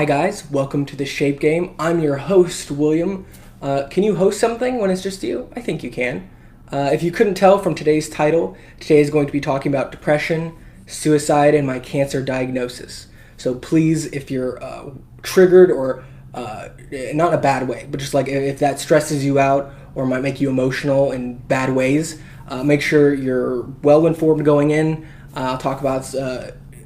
Hi guys, welcome to the Shape Game. I'm your host, William. Can you host something when it's just you? I think you can. If you couldn't tell from today's title, today is going to be talking about depression, suicide, and my cancer diagnosis. So please, if you're triggered or not in a bad way, but just like if that stresses you out or might make you emotional in bad ways, make sure you're well informed going in. I'll talk about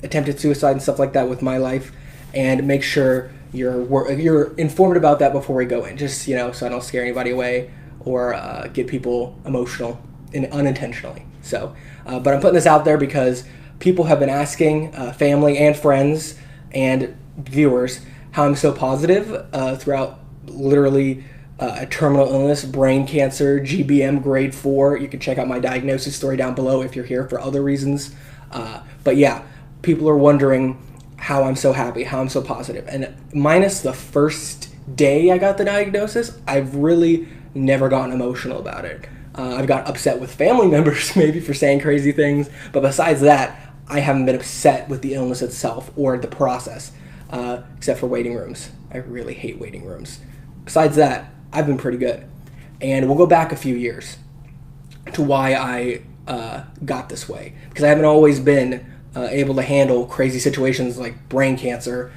attempted suicide and stuff like that with my life, and make sure you're informed about that before we go in. Just so I don't scare anybody away or get people emotional unintentionally. So, but I'm putting this out there because people have been asking, family and friends and viewers, how I'm so positive throughout literally a terminal illness, brain cancer, GBM grade 4. You can check out my diagnosis story down below if you're here for other reasons. But yeah, people are wondering how I'm so happy, how I'm so positive. And minus the first day I got the diagnosis, I've really never gotten emotional about it. I've got upset with family members maybe for saying crazy things, but besides that, I haven't been upset with the illness itself or the process, except for waiting rooms. I really hate waiting rooms. Besides that, I've been pretty good. And we'll go back a few years to why I got this way, because I haven't always been able to handle crazy situations like brain cancer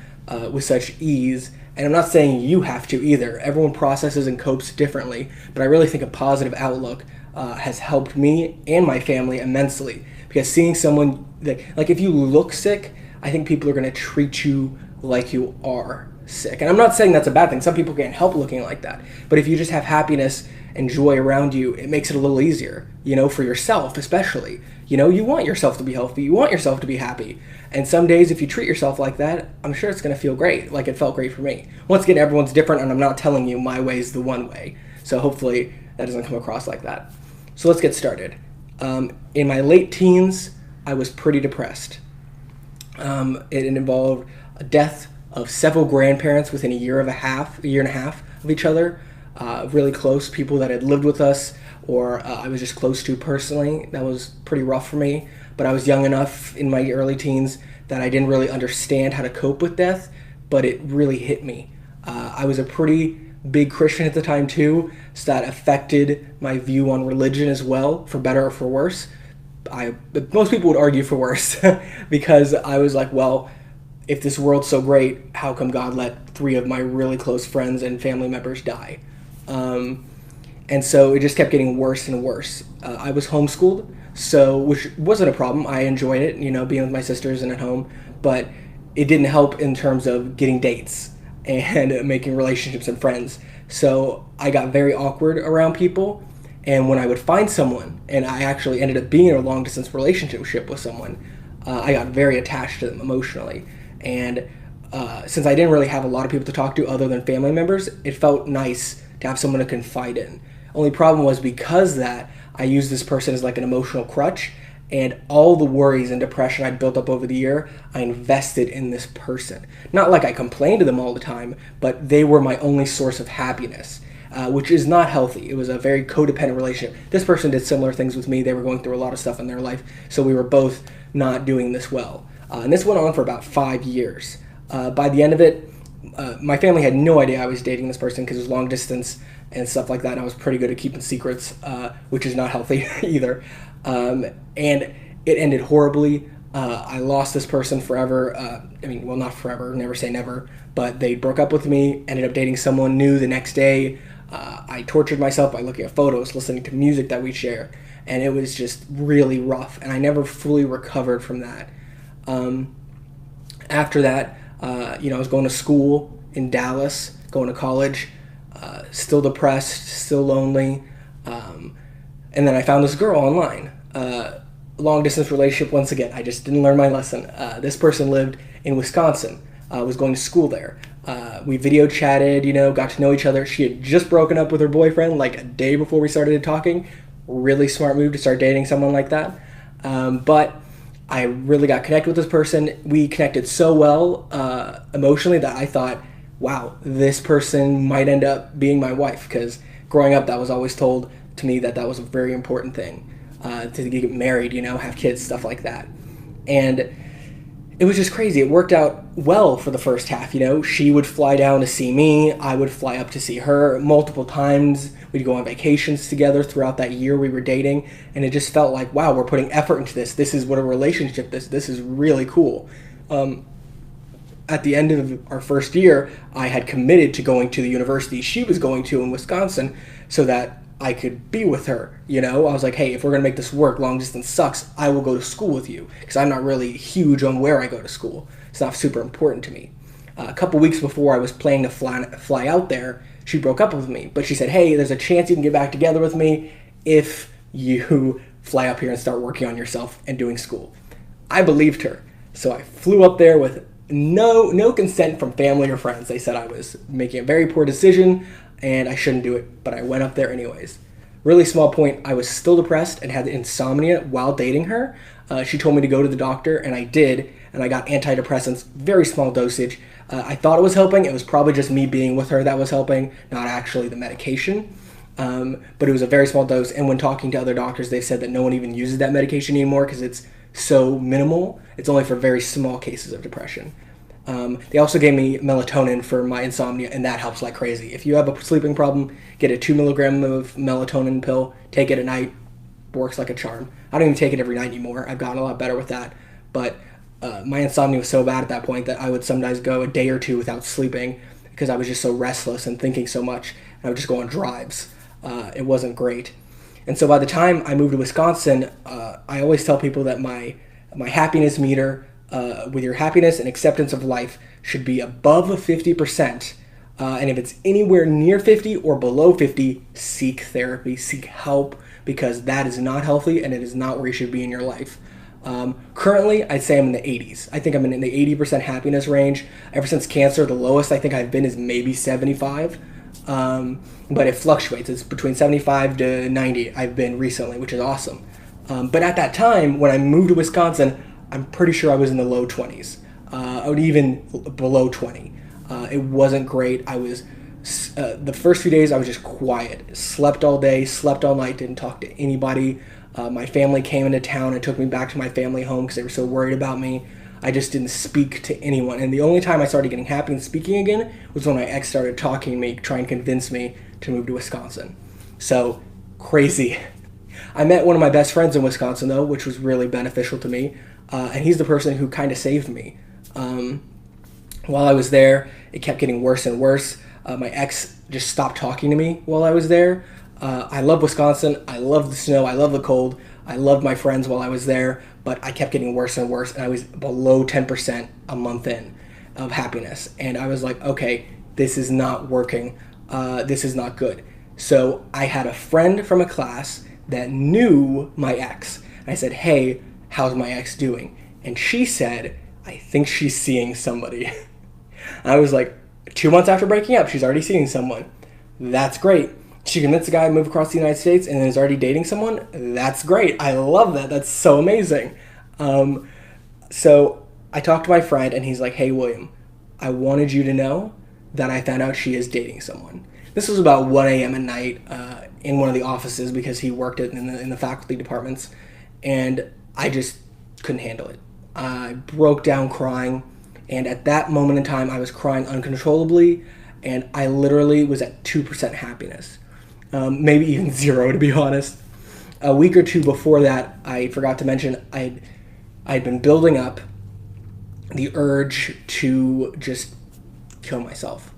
with such ease. And I'm not saying you have to either. Everyone processes and copes differently, but I really think a positive outlook has helped me and my family immensely, because seeing someone that, like, if you look sick, I think people are going to treat you like you are sick. And I'm not saying that's a bad thing. Some people can't help looking like that. But if you just have happiness and joy around you, it makes it a little easier, for yourself especially. You want yourself to be healthy. You want yourself to be happy. And some days, if you treat yourself like that, I'm sure it's going to feel great, like it felt great for me. Once again, everyone's different, and I'm not telling you my way is the one way. So hopefully that doesn't come across like that. So let's get started. In my late teens, I was pretty depressed. It involved a death of several grandparents within a year and a half of each other. Really close people that had lived with us, or I was just close to personally. That was pretty rough for me, but I was young enough in my early teens that I didn't really understand how to cope with death, but it really hit me. I was a pretty big Christian at the time too, so that affected my view on religion as well, for better or for worse. Most people would argue for worse, because I was like, well, if this world's so great, how come God let 3 of my really close friends and family members die? And so it just kept getting worse and worse. I was homeschooled, which wasn't a problem. I enjoyed it, being with my sisters and at home, but it didn't help in terms of getting dates and making relationships and friends. So I got very awkward around people, and when I would find someone, and I actually ended up being in a long-distance relationship with someone, I got very attached to them emotionally. And since I didn't really have a lot of people to talk to other than family members, it felt nice to have someone to confide in. Only problem was, because that, I used this person as like an emotional crutch, and all the worries and depression I'd built up over the year, I invested in this person. Not like I complained to them all the time, but they were my only source of happiness, which is not healthy. It was a very codependent relationship. This person did similar things with me. They were going through a lot of stuff in their life, so we were both not doing this well. And this went on for about 5 years. By the end of it, my family had no idea I was dating this person, because it was long distance and stuff like that, and I was pretty good at keeping secrets, which is not healthy either. And it ended horribly. I lost this person forever. Not forever, never say never, but they broke up with me, ended up dating someone new the next day. I tortured myself by looking at photos, listening to music that we share, and it was just really rough, and I never fully recovered from that. After that, I was going to school in Dallas, going to college, still depressed, still lonely, and then I found this girl online. Long distance relationship once again. I just didn't learn my lesson. This person lived in Wisconsin, was going to school there. We video chatted, got to know each other. She had just broken up with her boyfriend like a day before we started talking. Really smart move to start dating someone like that. But I really got connected with this person. We connected so well emotionally that I thought, wow, this person might end up being my wife, because growing up that was always told to me that was a very important thing, to get married, have kids, stuff like that. And it was just crazy. It worked out well for the first half, you know. She would fly down to see me, I would fly up to see her multiple times. We'd go on vacations together throughout that year we were dating, and it just felt like, wow, we're putting effort into this. This is what a relationship is. This is really cool. At the end of our first year, I had committed to going to the university she was going to in Wisconsin so that I could be with her. You know, I was like, hey, if we're going to make this work, long distance sucks, I will go to school with you, because I'm not really huge on where I go to school. It's not super important to me. A couple weeks before I was planning to fly out there, she broke up with me. But she said, hey, there's a chance you can get back together with me if you fly up here and start working on yourself and doing school. I believed her. So I flew up there with no consent from family or friends. They said I was making a very poor decision and I shouldn't do it, but I went up there anyways. Really small point, I was still depressed and had insomnia while dating her. She told me to go to the doctor, and I did, and I got antidepressants, very small dosage. I thought it was helping. It was probably just me being with her that was helping, not actually the medication. But it was a very small dose, and when talking to other doctors, they said that no one even uses that medication anymore because it's so minimal. It's only for very small cases of depression. They also gave me melatonin for my insomnia, and that helps like crazy. If you have a sleeping problem, get a 2 milligram of melatonin pill, take it at night, works like a charm. I don't even take it every night anymore. I've gotten a lot better with that. But my insomnia was so bad at that point that I would sometimes go a day or two without sleeping because I was just so restless and thinking so much. And I would just go on drives. It wasn't great. And so by the time I moved to Wisconsin, I always tell people that my happiness meter with your happiness and acceptance of life should be above 50%. And if it's anywhere near 50 or below 50, seek therapy, seek help, because that is not healthy and it is not where you should be in your life. Currently, I'd say I'm in the 80s. I think I'm in the 80% happiness range. Ever since cancer, the lowest I think I've been is maybe 75. But it fluctuates. It's between 75 to 90 I've been recently, which is awesome. But at that time, when I moved to Wisconsin, I'm pretty sure I was in the low 20s, or even below 20. It wasn't great. I was, the first few days I was just quiet, slept all day, slept all night, didn't talk to anybody. My family came into town and took me back to my family home because they were so worried about me. I just didn't speak to anyone. And the only time I started getting happy and speaking again was when my ex started talking to me, trying to convince me to move to Wisconsin. So, crazy. I met one of my best friends in Wisconsin, though, which was really beneficial to me. And he's the person who kind of saved me. While I was there, it kept getting worse and worse. My ex just stopped talking to me while I was there. I love Wisconsin. I love the snow. I love the cold. I loved my friends while I was there, but I kept getting worse and worse, and I was below 10% a month in of happiness. And I was like, okay, this is not working. This is not good. So I had a friend from a class that knew my ex. And I said, hey, how's my ex doing? And she said, I think she's seeing somebody. I was like, 2 months after breaking up, she's already seeing someone. That's greght. She convinced the guy to move across the United States and is already dating someone. That's great. I love that. That's so amazing. So I talked to my friend and he's like, hey, William, I wanted you to know that I found out she is dating someone. This was about 1 a.m. at night in one of the offices because he worked in the faculty departments. And I just couldn't handle it. I broke down crying. And at that moment in time, I was crying uncontrollably. And I literally was at 2% happiness. Maybe even 0, to be honest. A week or two before that, I forgot to mention, I'd been building up the urge to just kill myself.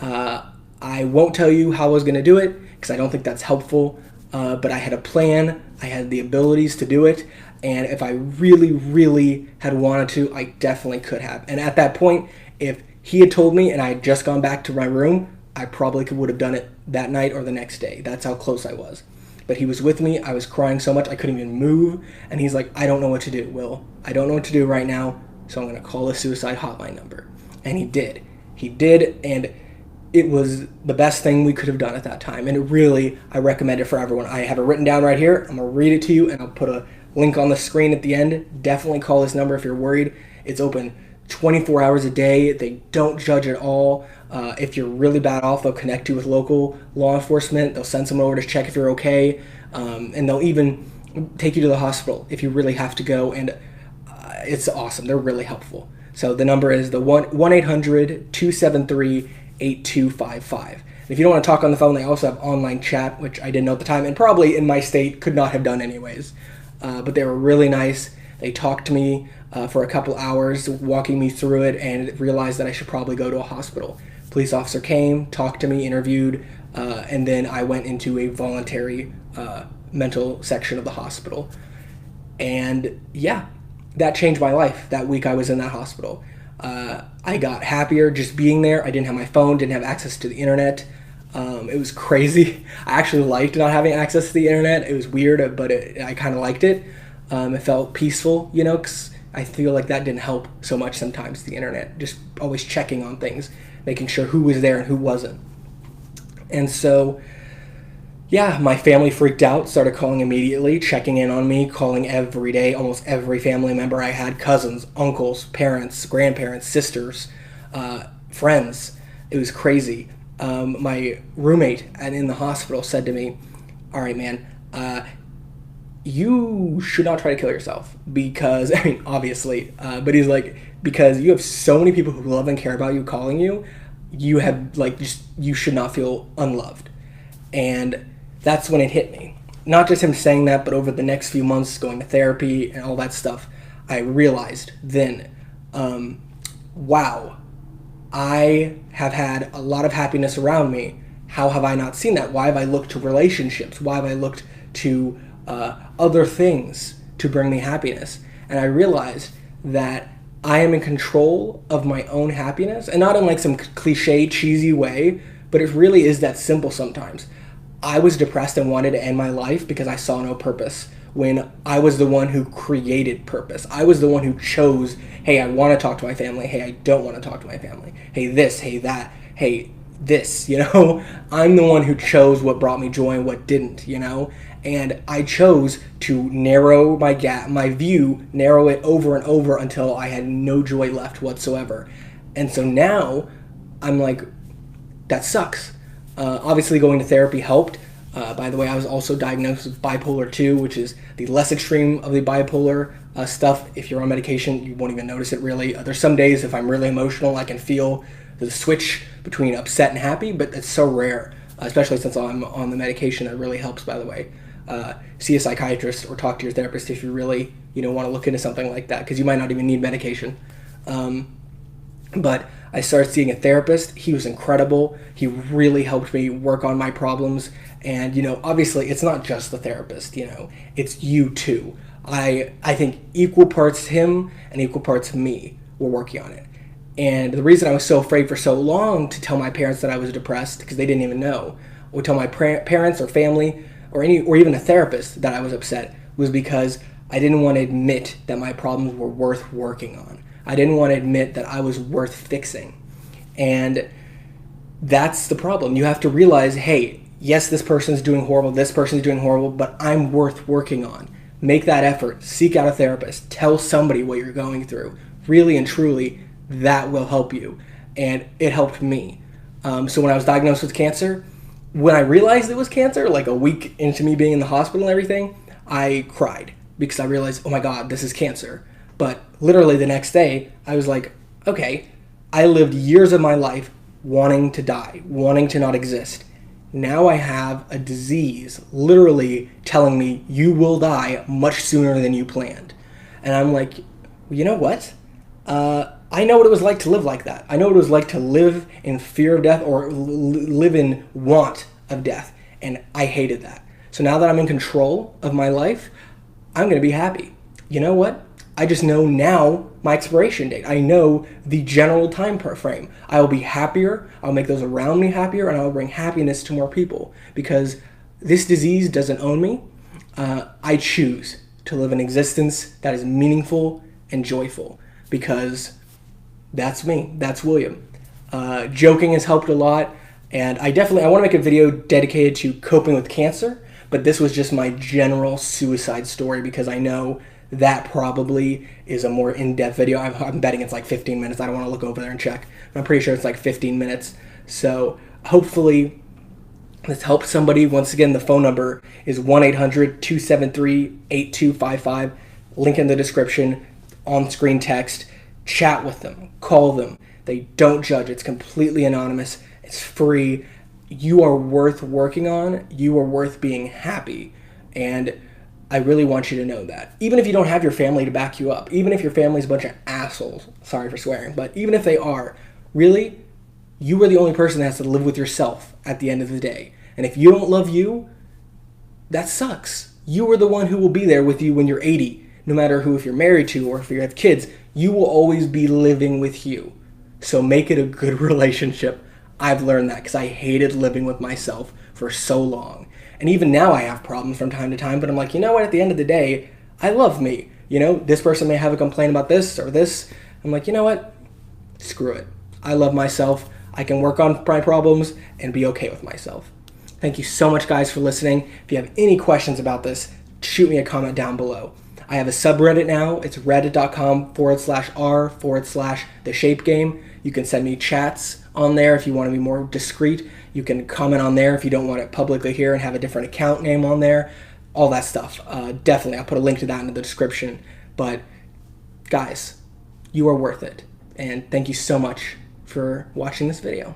I won't tell you how I was going to do it, because I don't think that's helpful, but I had a plan, I had the abilities to do it, and if I really, really had wanted to, I definitely could have. And at that point, if he had told me and I had just gone back to my room, I probably would have done it that night or the next day. That's how close I was. But he was with me. I was crying so much I couldn't even move. And he's like, I don't know what to do, Will. I don't know what to do right now, so I'm going to call a suicide hotline number. And he did. He did, and it was the best thing we could have done at that time. And it really, I recommend it for everyone. I have it written down right here. I'm going to read it to you, and I'll put a link on the screen at the end. Definitely call this number if you're worried. It's open 24 hours a day. They don't judge at all. If you're really bad off, they'll connect you with local law enforcement. They'll send someone over to check if you're okay. And they'll even take you to the hospital if you really have to go. And it's awesome. They're really helpful. So the number is the 1-800-273-8255. And if you don't want to talk on the phone, they also have online chat, which I didn't know at the time, and probably in my state could not have done anyways. But they were really nice. They talked to me for a couple hours, walking me through it, and realized that I should probably go to a hospital. Police officer came, talked to me, interviewed, and then I went into a voluntary mental section of the hospital. And yeah, that changed my life. That week I was in that hospital. I got happier just being there. I didn't have my phone, didn't have access to the internet. It was crazy. I actually liked not having access to the internet. It was weird, but I kind of liked it. It felt peaceful, because I feel like that didn't help so much sometimes, the internet. Just always checking on things, making sure who was there and who wasn't. And so, yeah, my family freaked out, started calling immediately, checking in on me, calling every day. Almost every family member I had, cousins, uncles, parents, grandparents, sisters, friends. It was crazy. My roommate in the hospital said to me, all right, man, you should not try to kill yourself because, obviously, but he's like, because you have so many people who love and care about you calling you, you have, you should not feel unloved. And that's when it hit me. Not just him saying that, but over the next few months going to therapy and all that stuff, I realized then, wow, I have had a lot of happiness around me. How have I not seen that? Why have I looked to relationships? Why have I looked to other things to bring me happiness? And I realized that I am in control of my own happiness, and not in some cliche, cheesy way, but it really is that simple sometimes. I was depressed and wanted to end my life because I saw no purpose, when I was the one who created purpose. I was the one who chose, hey, I want to talk to my family. Hey, I don't want to talk to my family. Hey, this, hey, that, hey, this, I'm the one who chose what brought me joy and what didn't, and I chose to narrow my gap, my view, narrow it over and over until I had no joy left whatsoever. And so now I'm like, that sucks. Obviously going to therapy helped. By the way, I was also diagnosed with bipolar 2, which is the less extreme of the bipolar stuff. If you're on medication, you won't even notice it really. There's some days if I'm really emotional, I can feel the switch between upset and happy, but it's so rare, especially since I'm on the medication. It really helps, by the way. See a psychiatrist or talk to your therapist if you really want to look into something like that, because you might not even need medication. But I started seeing a therapist. He was incredible. He really helped me work on my problems. And, obviously it's not just the therapist, it's you too. I think equal parts him and equal parts me were working on it. And the reason I was so afraid for so long to tell my parents that I was depressed, because they didn't even know, or tell my parents or family or even a therapist that I was upset, was because I didn't want to admit that my problems were worth working on. I didn't want to admit that I was worth fixing. And that's the problem. You have to realize, hey, yes, this person's doing horrible, this person's doing horrible, but I'm worth working on. Make that effort. Seek out a therapist. Tell somebody what you're going through. Really and truly, that will help you. And it helped me. So when I was diagnosed with cancer, when I realized it was cancer, like a week into me being in the hospital and everything, I cried because I realized, oh my God, this is cancer. But literally the next day, I was like, okay, I lived years of my life wanting to die, wanting to not exist. Now I have a disease literally telling me you will die much sooner than you planned. And I'm like, well, you know what? I know what it was like to live like that. I know what it was like to live in fear of death or live in want of death. And I hated that. So now that I'm in control of my life, I'm going to be happy. You know what? I just know now my expiration date. I know the general time frame. I will be happier. I'll make those around me happier, and I will bring happiness to more people, because this disease doesn't own me. I choose to live an existence that is meaningful and joyful, because that's me. That's William. Joking has helped a lot, and I want to make a video dedicated to coping with cancer, but this was just my general suicide story, because I know that probably is a more in-depth video. I'm betting it's like 15 minutes. I don't want to look over there and check. I'm pretty sure it's like 15 minutes. So hopefully this helps somebody. Once again, the phone number is 1-800-273-8255. Link in the description. on-screen text, chat with them, call them. They don't judge. It's completely anonymous. It's free. You are worth working on. You are worth being happy. And I really want you to know that. Even if you don't have your family to back you up, even if your family's a bunch of assholes, sorry for swearing, but even if they are, really, you are the only person that has to live with yourself at the end of the day. And if you don't love you, that sucks. You are the one who will be there with you when you're 80, no matter who, if you're married to or if you have kids, you will always be living with you. So make it a good relationship. I've learned that because I hated living with myself for so long. And even now I have problems from time to time, but I'm like, you know what, at the end of the day, I love me. You know, this person may have a complaint about this or this. I'm like, you know what, screw it. I love myself. I can work on my problems and be okay with myself. Thank you so much, guys, for listening. If you have any questions about this, shoot me a comment down below. I have a subreddit now. It's reddit.com/r/the shape game. You can send me chats on there if you want to be more discreet. You can comment on there if you don't want it publicly here and have a different account name on there. All that stuff. Definitely, I'll put a link to that in the description. But guys, you are worth it. And thank you so much for watching this video.